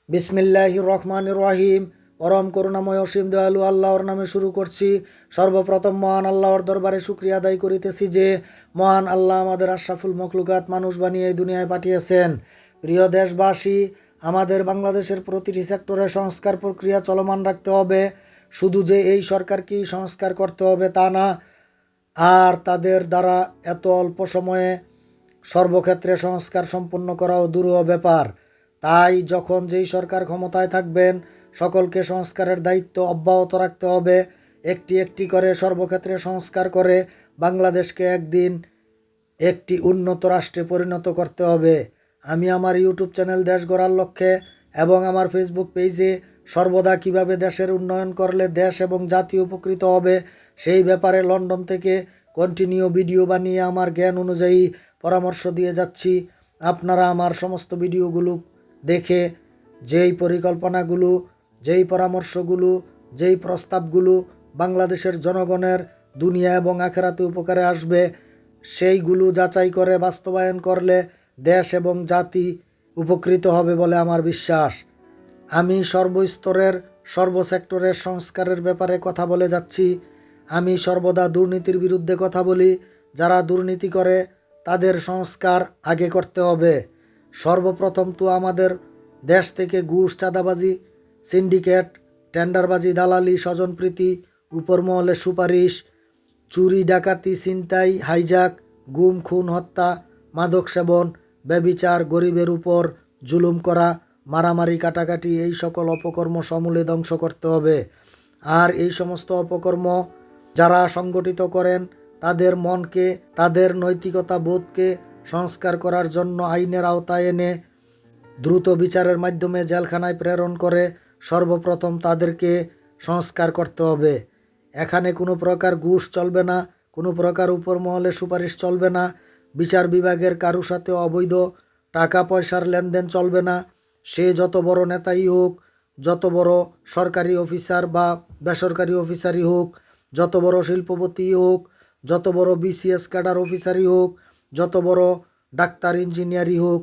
বিসমিল্লাহির রহমানির রহিম। পরম করুণাময় অসীম দয়ালু আল্লাহর নামে শুরু করছি। সর্বপ্রথম মহান আল্লাহর দরবারে শুকরিয়া আদায় করিতেছি যে মহান আল্লাহ আমাদের আশরাফুল মখলুকাত মানুষ বানিয়ে এই দুনিয়ায় পাঠিয়েছেন। প্রিয় দেশবাসী, আমাদের বাংলাদেশের প্রতিটি সেক্টরে সংস্কার প্রক্রিয়া চলমান রাখতে হবে। শুধু যে এই সরকারকেই সংস্কার করতে হবে তা না, আর তাদের দ্বারা এত অল্প সময়ে সর্বক্ষেত্রে সংস্কার সম্পন্ন করাও দুরূহ ব্যাপার। তাই যখন যেই সরকার ক্ষমতায় থাকবেন, সকলকে সংস্কারের দায়িত্ব অব্যাহত রাখতে হবে। একটি একটি করে সর্বক্ষেত্রে সংস্কার করে বাংলাদেশকে একদিন একটি উন্নত রাষ্ট্রে পরিণত করতে হবে। আমি আমার ইউটিউব চ্যানেল দেশ গড়ার লক্ষ্যে এবং আমার ফেসবুক পেজে সর্বদা কিভাবে দেশের উন্নয়ন করলে দেশ এবং জাতি উপকৃত হবে সেই ব্যাপারে লন্ডন থেকে কন্টিনিউ ভিডিও বানিয়ে আমার জ্ঞান অনুযায়ী পরামর্শ দিয়ে যাচ্ছি। আপনারা আমার সমস্ত ভিডিওগুলো দেখে যেই পরিকল্পনাগুলো, যেই পরামর্শগুলো, যেই প্রস্তাবগুলো বাংলাদেশের জনগণের দুনিয়া এবং আখেরাতে উপকারে আসবে সেইগুলো যাচাই করে বাস্তবায়ন করলে দেশ এবং জাতি উপকৃত হবে বলে আমার বিশ্বাস। আমি সর্বস্তরের সর্বসেক্টরের সংস্কারের ব্যাপারে কথা বলে যাচ্ছি। আমি সর্বদা দুর্নীতির বিরুদ্ধে কথা বলি। যারা দুর্নীতি করে তাদের সংস্কার আগে করতে হবে। সর্বপ্রথম তো আমাদের দেশ থেকে ঘুষ, চাঁদাবাজি, সিন্ডিকেট, টেন্ডারবাজি, দালালি, স্বজনপ্রীতি, উপরমহলে সুপারিশ, চুরি, ডাকাতি, ছিনতাই, হাইজ্যাক, গুম, খুন, হত্যা, মাদক সেবন, ব্যভিচার, গরিবের উপর জুলুম করা, মারামারি, কাটাকাটি, এই সকল অপকর্ম সমূলে ধ্বংস করতে হবে। আর এই সমস্ত অপকর্ম যারা সংগঠিত করেন তাদের মনকে, তাদের নৈতিকতা বোধকে সংস্কার করার জন্য আইনের আওতায় এনে দ্রুত বিচারের মাধ্যমে জেলখানায় প্রেরণ করে সর্বপ্রথম তাদেরকে সংস্কার করতে হবে। এখানে কোনো প্রকার ঘুষ চলবে না, কোনো প্রকার উপর মহলে সুপারিশ চলবে না, বিচার বিভাগের কারো সাথে অবৈধ টাকা পয়সার লেনদেন চলবে না। সে যত বড় নেতাই হোক, যত বড় সরকারি অফিসার বা বেসরকারি অফিসারই হোক, যত বড় শিল্পপতি হোক, যত বড় বিসিএস ক্যাডার অফিসারই হোক, যত বড় ডাক্তার ইঞ্জিনিয়ারই হোক,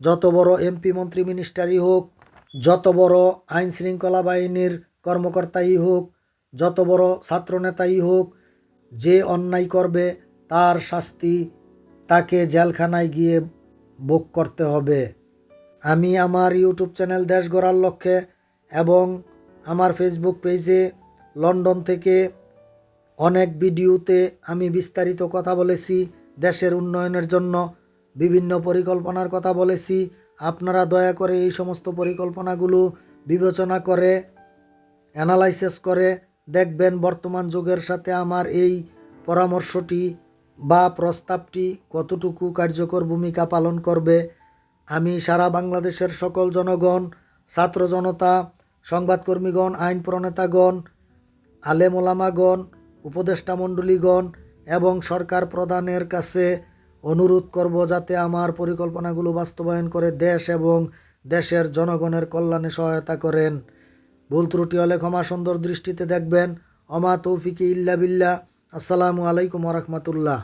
যত বড় এমপি মন্ত্রী মিনিস্টারই হোক, যত বড় আইন শৃঙ্খলা বাহিনীর কর্মকর্তাই হোক, যত বড় ছাত্রনেতাই হোক, যে অন্যায় করবে তার শাস্তি তাকে জেলখানায় গিয়ে ভোগ করতে হবে। আমি আমার ইউটিউব চ্যানেল দেশ গড়ার লক্ষ্যে এবং আমার ফেসবুক পেজে লন্ডন থেকে অনেক ভিডিওতে আমি বিস্তারিত কথা বলেছি। দেশের উন্নয়নের জন্য বিভিন্ন পরিকল্পনার কথা বলেছি। আপনারা দয়া করে এই সমস্ত পরিকল্পনাগুলো বিবেচনা করে অ্যানালাইসিস করে দেখবেন বর্তমান যুগের সাথে আমার এই পরামর্শটি বা প্রস্তাবটি কতটুকু কার্যকর ভূমিকা পালন করবে। আমি সারা বাংলাদেশের সকল জনগণ, ছাত্র জনতা, সংবাদকর্মীগণ, আইন প্রণেতাগণ, আলেম ওলামাগণ, উপদেষ্টা মণ্ডলীগণ এবং সরকার প্রধানের কাছে অনুরোধ করব যাতে আমার পরিকল্পনাগুলো বাস্তবায়ন করে দেশ এবং দেশের জনগণের কল্যাণে সহায়তা করেন। ভুল ত্রুটি হলে ক্ষমা সুন্দর দৃষ্টিতে দেখবেন। অমা তৌফিকি ইল্লা বিল্লাহ। আসসালামু আলাইকুম ওয়া রাহমাতুল্লাহ।